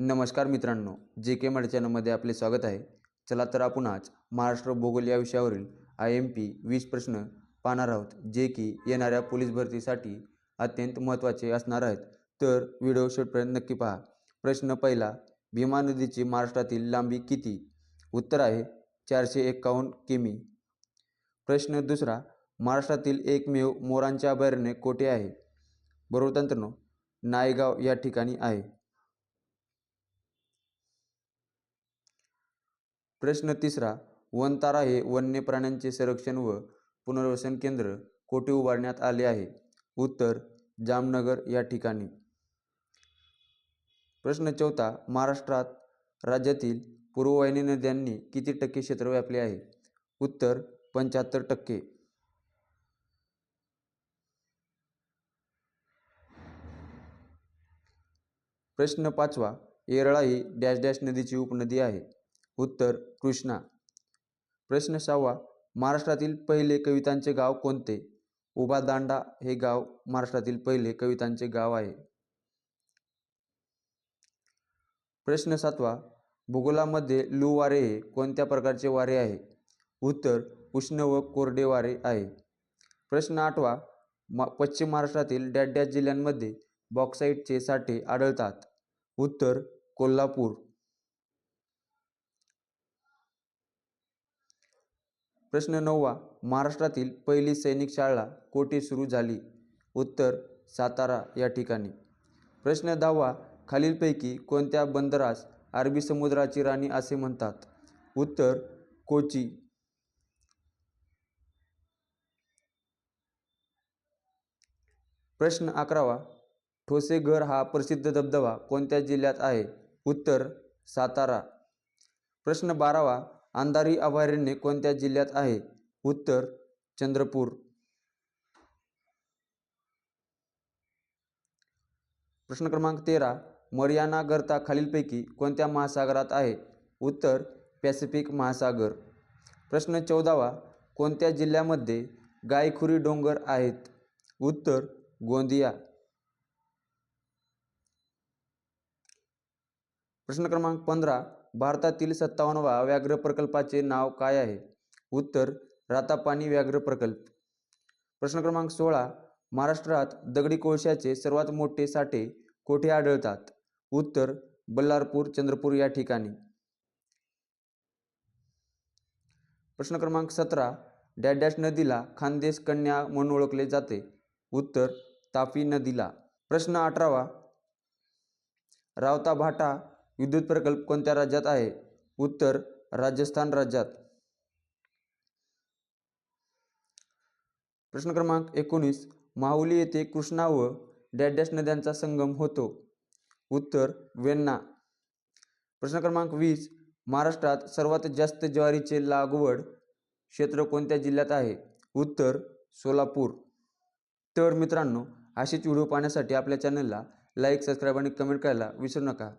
नमस्कार मित्रांनो, जे के मराठी चॅनलमध्ये आपले स्वागत आहे. चला तर आपण आज महाराष्ट्र भूगोल या विषयावरील IMP 20 प्रश्न पाहणार आहोत, जे की येणाऱ्या पोलीस भरतीसाठी अत्यंत महत्त्वाचे असणार आहेत. तर व्हिडिओ शेवटपर्यंत नक्की पहा. प्रश्न पहिला, भीमा नदीची महाराष्ट्रातील लांबी किती? उत्तर आहे 451 किमी. प्रश्न दुसरा, महाराष्ट्रातील एकमेव मोरांचे अभयारण्य कोठे आहे? बरोबर मित्रांनो, नायगाव या ठिकाणी आहे. प्रश्न तिसरा, वनतारा हे वन्य प्राण्यांचे संरक्षण व पुनर्वसन केंद्र कोठे उभारण्यात आले आहे? उत्तर जामनगर या ठिकाणी. प्रश्न चौथा, महाराष्ट्रात राज्यातील पूर्ववाहिनी नद्यांनी किती टक्के क्षेत्र व्यापले आहे? उत्तर 75%. प्रश्न पाचवा, येरळा ही डॅश डॅश नदीची उपनदी आहे? उत्तर कृष्णा. प्रश्न सहावा, महाराष्ट्रातील पहिले कवितांचे गाव कोणते? उभादांडा हे गाव महाराष्ट्रातील पहिले कवितांचे गाव आहे. प्रश्न सातवा, भूगोलामध्ये लू वारे हे कोणत्या प्रकारचे वारे आहे? उत्तर उष्ण व कोरडे वारे आहे. प्रश्न आठवा, पश्चिम महाराष्ट्रातील डॅश डॅश जिल्ह्यांमध्ये बॉक्साईटचे साठे आढळतात? उत्तर कोल्हापूर. प्रश्न नववा, महाराष्ट्रातील पहिली सैनिक शाळा कोठे सुरू झाली? उत्तर सातारा या ठिकाणी. प्रश्न दहावा, खालीलपैकी कोणत्या बंदरास अरबी समुद्राची राणी असे म्हणतात? उत्तर कोची. प्रश्न अकरावा, ठोसेघर हा प्रसिद्ध धबधबा कोणत्या जिल्ह्यात आहे? उत्तर सातारा. प्रश्न बारावा, अंधारी अभयारण्य कोणत्या जिल्ह्यात आहे? उत्तर चंद्रपूर. प्रश्न क्रमांक 13, मरियाना गर्ता खालीलपैकी कोणत्या महासागरात आहे? उत्तर पॅसिफिक महासागर. प्रश्न 14वा, कोणत्या जिल्ह्यामध्ये गायखुरी डोंगर आहेत? उत्तर गोंदिया. प्रश्न क्रमांक 15, भारतातील 57वा व्याघ्र प्रकल्पाचे नाव काय आहे? उत्तर रातापानी व्याघ्र प्रकल्प. प्रश्न क्रमांक 16, महाराष्ट्रात दगडी कोळशाचे सर्वात मोठे साठे कोठे आढळतात? उत्तर बल्लारपूर चंद्रपूर या ठिकाणी. प्रश्न क्रमांक 17, डॅश डॅश नदीला खानदेश कन्या म्हणून ओळखले जाते? उत्तर तापी नदीला. प्रश्न 18वा, रावता भाटा विद्युत प्रकल्प कोणत्या राज्यात आहे? उत्तर राजस्थान राज्यात. प्रश्न क्रमांक 19, माहुली येथे कृष्णा व डॅश डॅश नद्यांचा संगम होतो? उत्तर वेण्णा. प्रश्न क्रमांक 20, महाराष्ट्रात सर्वात जास्त ज्वारीचे लागवड क्षेत्र कोणत्या जिल्ह्यात आहे? उत्तर सोलापूर. तर मित्रांनो, असेच व्हिडिओ पाहण्यासाठी आपल्या चॅनलला लाईक, सबस्क्राईब आणि कमेंट करायला विसरू नका.